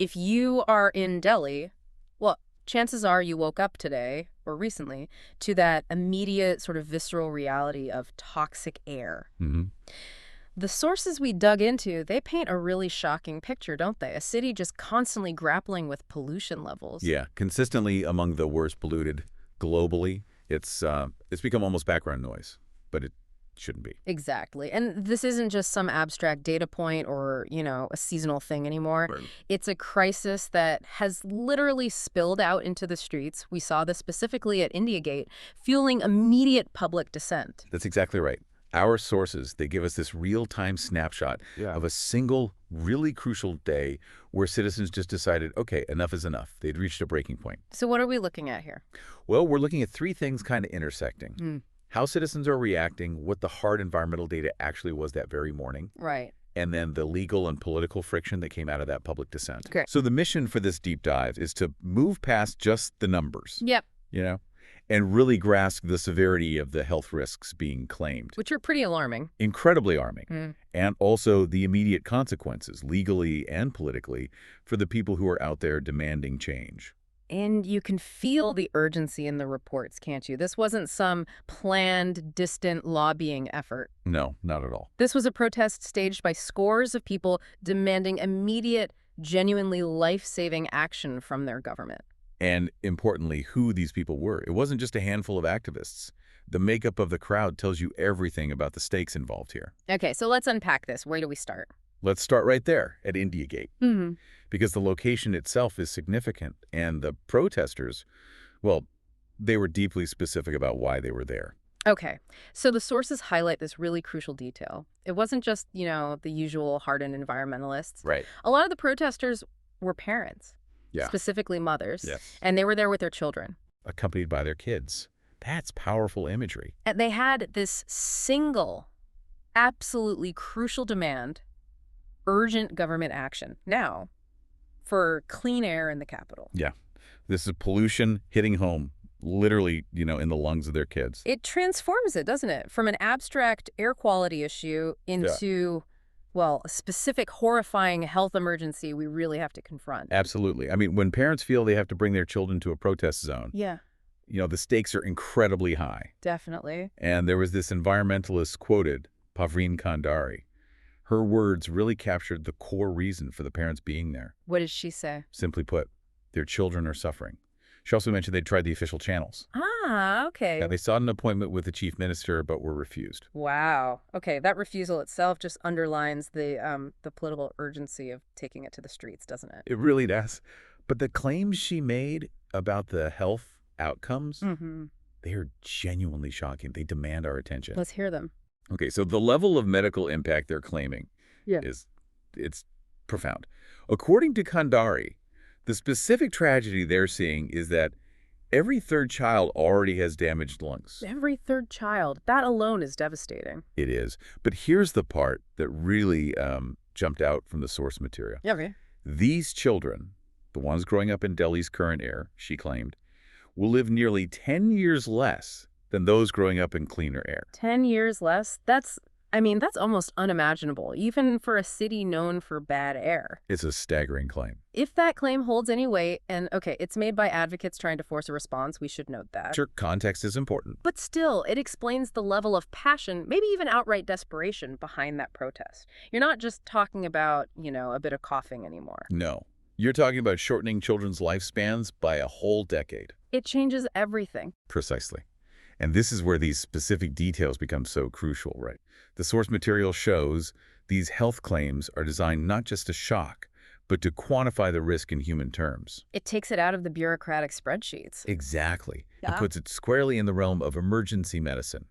If you are in Delhi, well, chances are you woke up today or recently to that immediate sort of visceral reality of toxic air. Hmm. The sources we dug into, they paint a really shocking picture, don't they? A city just constantly grappling with pollution levels. Yeah, consistently among the worst polluted globally. It's become almost background noise, but it shouldn't be. Exactly. And this isn't just some abstract data point or, a seasonal thing anymore. Right. It's a crisis that has literally spilled out into the streets. We saw this specifically at India Gate, fueling immediate public dissent. That's exactly right. Our sources, they give us this real-time snapshot of a single, really crucial day where citizens just decided, okay, enough is enough. They'd reached a breaking point. So what are we looking at here? Well, we're looking at three things kind of intersecting. Hmm. How citizens are reacting, what the hard environmental data actually was that very morning, Right. and then the legal and political friction that came out of that public dissent. Okay. So the mission for this deep dive is to move past just the numbers, Yep. you know, and really grasp the severity of the health risks being claimed. Which are pretty alarming. Incredibly alarming. Hmm. And also the immediate consequences, legally and politically, for the people who are out there demanding change. And you can feel the urgency in the reports, can't you? This wasn't some planned, distant lobbying effort. No, not at all. This was a protest staged by scores of people demanding immediate, genuinely life-saving action from their government. And importantly, who these people were. It wasn't just a handful of activists. The makeup of the crowd tells you everything about the stakes involved here. Okay, so let's unpack this. Where do we start? Let's start right there at India Gate, Hmm. because the location itself is significant, and the protesters, well, they were deeply specific about why they were there. Okay, so the sources highlight this really crucial detail. It wasn't just, the usual hardened environmentalists. Right. A lot of the protesters were parents, Yeah. specifically mothers, Yes. and they were there with their children. Accompanied by their kids. That's powerful imagery. And they had this single, absolutely crucial demand: urgent government action now for clean air in the capital. Yeah. This is pollution hitting home, literally, in the lungs of their kids. It transforms it, doesn't it? From an abstract air quality issue into, well, a specific horrifying health emergency we really have to confront. Absolutely. I mean, when parents feel they have to bring their children to a protest zone, Yeah, the stakes are incredibly high. definitely. And there was this environmentalist quoted, Bhavreen Khandari. Her words really captured the core reason for the parents being there. What did she say? Simply put, their children are suffering. She also mentioned they'd tried the official channels. Ah, okay. Now, they sought an appointment with the chief minister, but were refused. Wow. Okay, that refusal itself just underlines the political urgency of taking it to the streets, doesn't it? It really does. But the claims she made about the health outcomes, Mm-hmm. they are genuinely shocking. They demand our attention. Let's hear them. Okay, so the level of medical impact they're claiming Yeah. it's profound. According to Kandari, the specific tragedy they're seeing is that every third child already has damaged lungs. Every third child. That alone is devastating. It is. But here's the part that really jumped out from the source material. Yeah, okay. These children, the ones growing up in Delhi's current air, she claimed, will live nearly 10 years less than those growing up in cleaner air. 10 years less? That's almost unimaginable, even for a city known for bad air. It's a staggering claim. If that claim holds any weight, and okay, it's made by advocates trying to force a response, we should note that. Sure, context is important. But still, it explains the level of passion, maybe even outright desperation behind that protest. You're not just talking about, a bit of coughing anymore. No. You're talking about shortening children's lifespans by a whole decade. It changes everything. Precisely. And this is where these specific details become so crucial, right? The source material shows these health claims are designed not just to shock, but to quantify the risk in human terms. It takes it out of the bureaucratic spreadsheets. Exactly. Yeah. It puts it squarely in the realm of emergency medicine.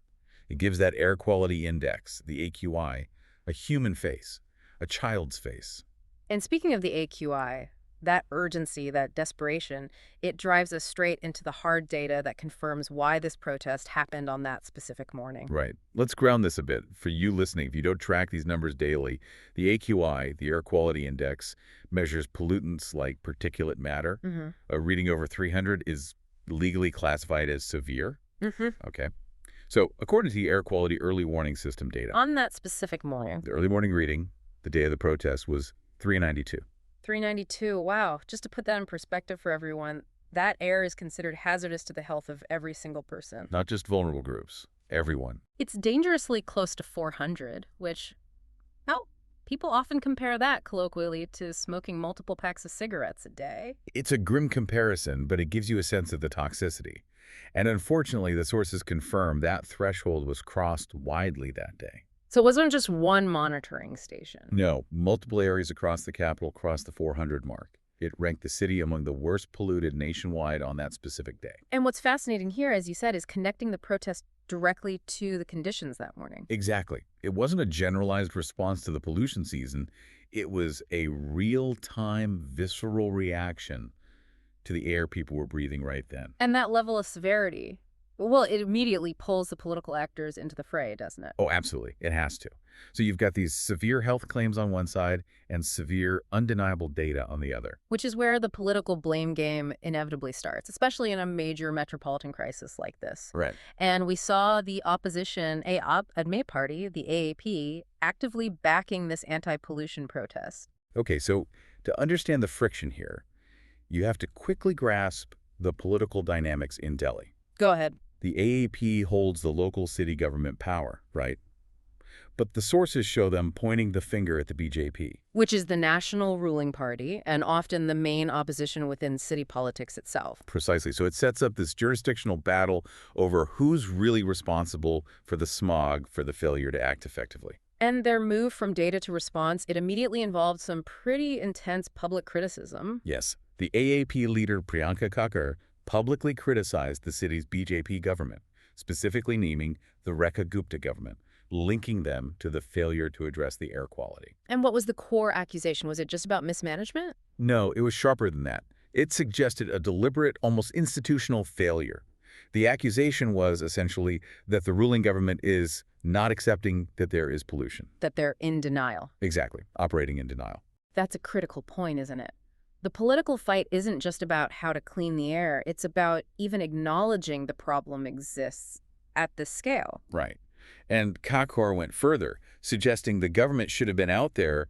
It gives that air quality index, the AQI, a human face, a child's face. And speaking of the AQI, that urgency, that desperation, it drives us straight into the hard data that confirms why this protest happened on that specific morning. Right. Let's ground this a bit. For you listening, if you don't track these numbers daily, the AQI, the Air Quality Index, measures pollutants like particulate matter. Mm-hmm. A reading over 300 is legally classified as severe. Mm-hmm. Okay. So according to the Air Quality Early Warning System data, On that specific morning. the early morning reading, the day of the protest, was 392. 392. Wow. Just to put that in perspective for everyone, that air is considered hazardous to the health of every single person. Not just vulnerable groups, everyone. It's dangerously close to 400, which, well, people often compare that colloquially to smoking multiple packs of cigarettes a day. It's a grim comparison, but it gives you a sense of the toxicity. And unfortunately, the sources confirm that threshold was crossed widely that day. So it wasn't just one monitoring station. No, multiple areas across the capital crossed the 400 mark. It ranked the city among the worst polluted nationwide on that specific day. And what's fascinating here, as you said, is connecting the protest directly to the conditions that morning. Exactly. It wasn't a generalized response to the pollution season. It was a real-time, visceral reaction to the air people were breathing right then. And that level of severity, well, it immediately pulls the political actors into the fray, doesn't it? Oh, absolutely. It has to. So you've got these severe health claims on one side and severe, undeniable data on the other. Which is where the political blame game inevitably starts, especially in a major metropolitan crisis like this. Right. And we saw the opposition, Adme Party, the AAP, actively backing this anti-pollution protest. Okay, so to understand the friction here, you have to quickly grasp the political dynamics in Delhi. Go ahead. The AAP holds the local city government power, right? But the sources show them pointing the finger at the BJP. Which is the national ruling party and often the main opposition within city politics itself. Precisely. So it sets up this jurisdictional battle over who's really responsible for the smog, for the failure to act effectively. And their move from data to response, it immediately involved some pretty intense public criticism. Yes. The AAP leader Priyanka Kakkar publicly criticized the city's BJP government, specifically naming the Rekha Gupta government, linking them to the failure to address the air quality. And what was the core accusation? Was it just about mismanagement? No, it was sharper than that. It suggested a deliberate, almost institutional failure. The accusation was essentially that the ruling government is not accepting that there is pollution. That they're in denial. Exactly, operating in denial. That's a critical point, isn't it? The political fight isn't just about how to clean the air. It's about even acknowledging the problem exists at this scale. Right. And Kakkar went further, suggesting the government should have been out there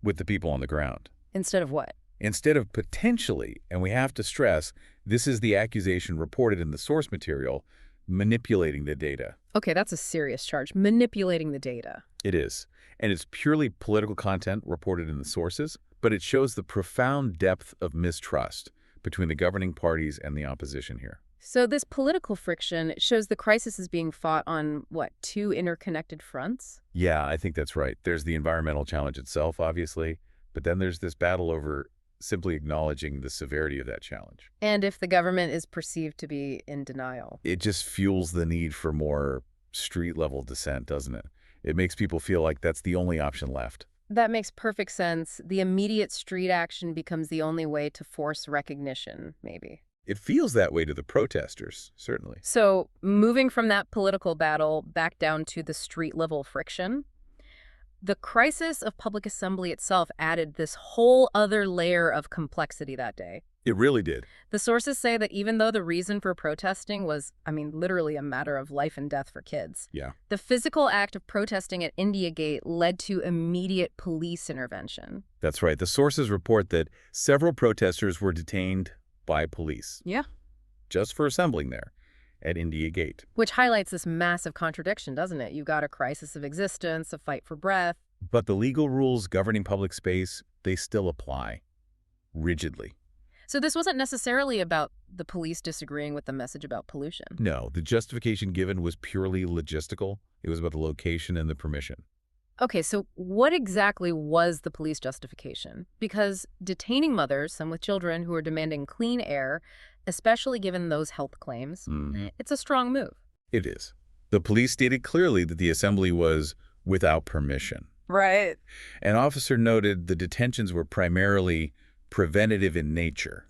with the people on the ground. Instead of what? Instead of potentially, and we have to stress, this is the accusation reported in the source material, manipulating the data. Okay, that's a serious charge. Manipulating the data. It is. And it's purely political content reported in the sources, but it shows the profound depth of mistrust between the governing parties and the opposition here. So this political friction shows the crisis is being fought on, what, two interconnected fronts? Yeah, I think that's right. There's the environmental challenge itself, obviously, but then there's this battle over simply acknowledging the severity of that challenge. And if the government is perceived to be in denial. It just fuels the need for more street-level dissent, doesn't it? It makes people feel like that's the only option left. That makes perfect sense. The immediate street action becomes the only way to force recognition, maybe. It feels that way to the protesters, certainly. So moving from that political battle back down to the street-level friction, the crisis of public assembly itself added this whole other layer of complexity that day. It really did. The sources say that even though the reason for protesting was, literally a matter of life and death for kids, Yeah. the physical act of protesting at India Gate led to immediate police intervention. That's right. The sources report that several protesters were detained by police. Yeah. Just for assembling there at India Gate. Which highlights this massive contradiction, doesn't it? You've got a crisis of existence, a fight for breath. But the legal rules governing public space, they still apply rigidly. So this wasn't necessarily about the police disagreeing with the message about pollution. No, the justification given was purely logistical. It was about the location and the permission. Okay, so what exactly was the police justification? Because detaining mothers, some with children who are demanding clean air, especially given those health claims, it's a strong move. It is. The police stated clearly that the assembly was without permission. Right. An officer noted the detentions were primarily preventative in nature,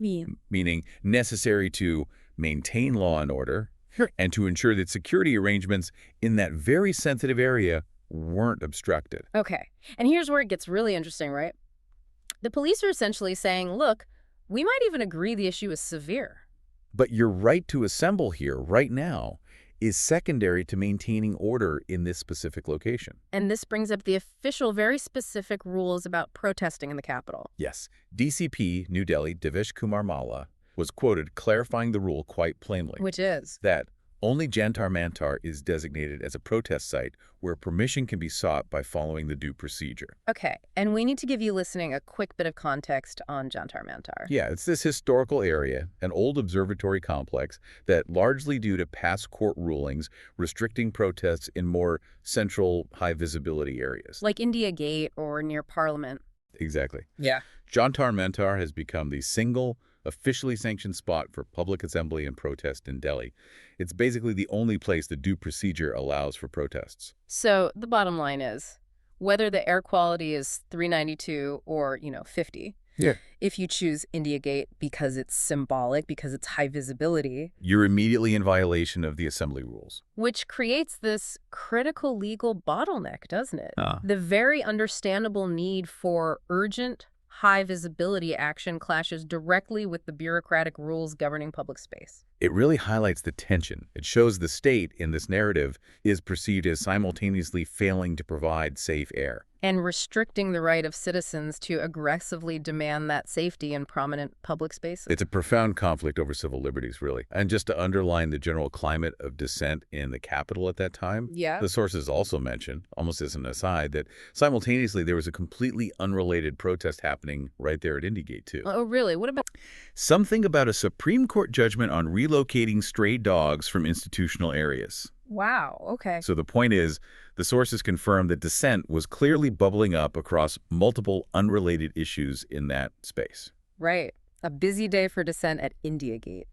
meaning necessary to maintain law and order and to ensure that security arrangements in that very sensitive area weren't obstructed. Okay. And here's where it gets really interesting, right? The police are essentially saying, look, we might even agree the issue is severe. But your right to assemble here right now is secondary to maintaining order in this specific location. And this brings up the official, very specific rules about protesting in the capital. Yes, DCP New Delhi Devesh Kumar Malla was quoted clarifying the rule quite plainly. Which is? That only Jantar Mantar is designated as a protest site where permission can be sought by following the due procedure. Okay, and we need to give you listening a quick bit of context on Jantar Mantar. Yeah, it's this historical area, an old observatory complex that largely due to past court rulings restricting protests in more central high visibility areas. Like India Gate or near Parliament. Exactly. Yeah. Jantar Mantar has become the single officially sanctioned spot for public assembly and protest in Delhi. It's basically the only place the due procedure allows for protests. So the bottom line is, whether the air quality is 392 or, 50, Yeah. if you choose India Gate because it's symbolic, because it's high visibility, You're immediately in violation of the assembly rules. which creates this critical legal bottleneck, doesn't it? Ah. The very understandable need for urgent, high visibility action clashes directly with the bureaucratic rules governing public space. It really highlights the tension. It shows the state in this narrative is perceived as simultaneously failing to provide safe air. And restricting the right of citizens to aggressively demand that safety in prominent public spaces. It's a profound conflict over civil liberties, really. And just to underline the general climate of dissent in the capital at that time, Yeah. the sources also mention, almost as an aside, that simultaneously there was a completely unrelated protest happening right there at Indigate, too. Oh, really? What about... Something about a Supreme Court judgment on relocating stray dogs from institutional areas. Wow, okay. So the point is, the sources confirm that dissent was clearly bubbling up across multiple unrelated issues in that space. Right. A busy day for dissent at India Gate.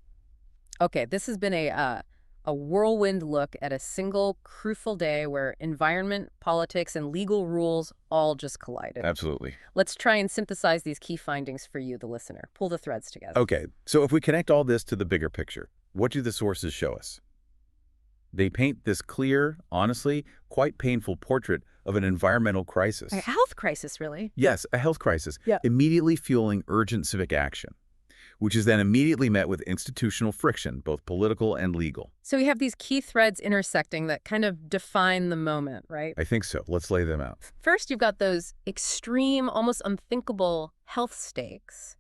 Okay, this has been a whirlwind look at a single crucial day where environment, politics, and legal rules all just collided. Absolutely. Let's try and synthesize these key findings for you, the listener. Pull the threads together. Okay, so if we connect all this to the bigger picture, what do the sources show us? They paint this clear, honestly, quite painful portrait of an environmental crisis. A health crisis, really. Yes, a health crisis, Yeah. immediately fueling urgent civic action, which is then immediately met with institutional friction, both political and legal. So we have these key threads intersecting that kind of define the moment, right? I think so. Let's lay them out. First, you've got those extreme, almost unthinkable health stakes,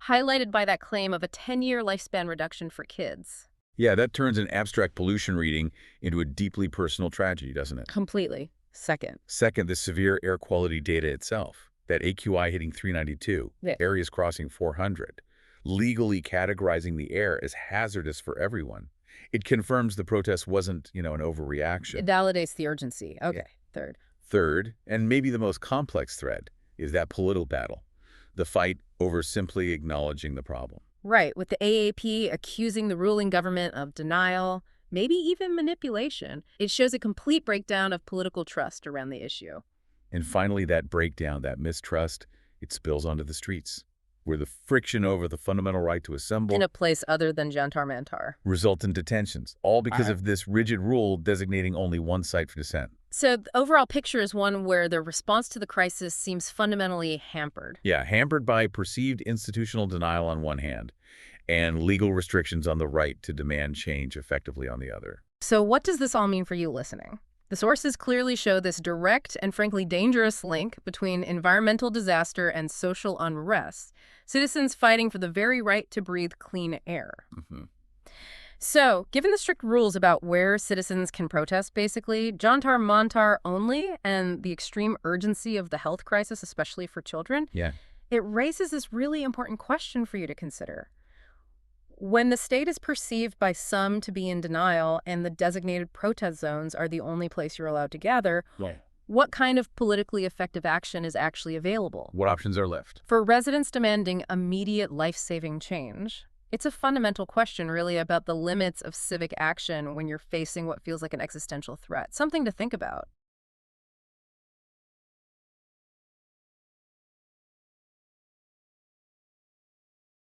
highlighted by that claim of a 10-year lifespan reduction for kids. Yeah, that turns an abstract pollution reading into a deeply personal tragedy, doesn't it? Completely. Second. Second, the severe air quality data itself, that AQI hitting 392, Yeah. areas crossing 400, legally categorizing the air as hazardous for everyone. It confirms the protest wasn't, an overreaction. It validates the urgency. Okay. Third. Third, and maybe the most complex thread, is that political battle, the fight over simply acknowledging the problem. Right, with the AAP accusing the ruling government of denial, maybe even manipulation. It shows a complete breakdown of political trust around the issue. And finally, that breakdown, that mistrust, it spills onto the streets, where the friction over the fundamental right to assemble In a place other than Jantar Mantar. results in detentions, all because of this rigid rule designating only one site for dissent. So the overall picture is one where the response to the crisis seems fundamentally hampered. Yeah, hampered by perceived institutional denial on one hand and legal restrictions on the right to demand change effectively on the other. So what does this all mean for you listening? The sources clearly show this direct and frankly dangerous link between environmental disaster and social unrest, citizens fighting for the very right to breathe clean air. So, given the strict rules about where citizens can protest, basically, Jantar Mantar only, and the extreme urgency of the health crisis, especially for children, Yeah. it raises this really important question for you to consider. When the state is perceived by some to be in denial and the designated protest zones are the only place you're allowed to gather, what kind of politically effective action is actually available? What options are left? For residents demanding immediate life-saving change, it's a fundamental question, really, about the limits of civic action when you're facing what feels like an existential threat. Something to think about.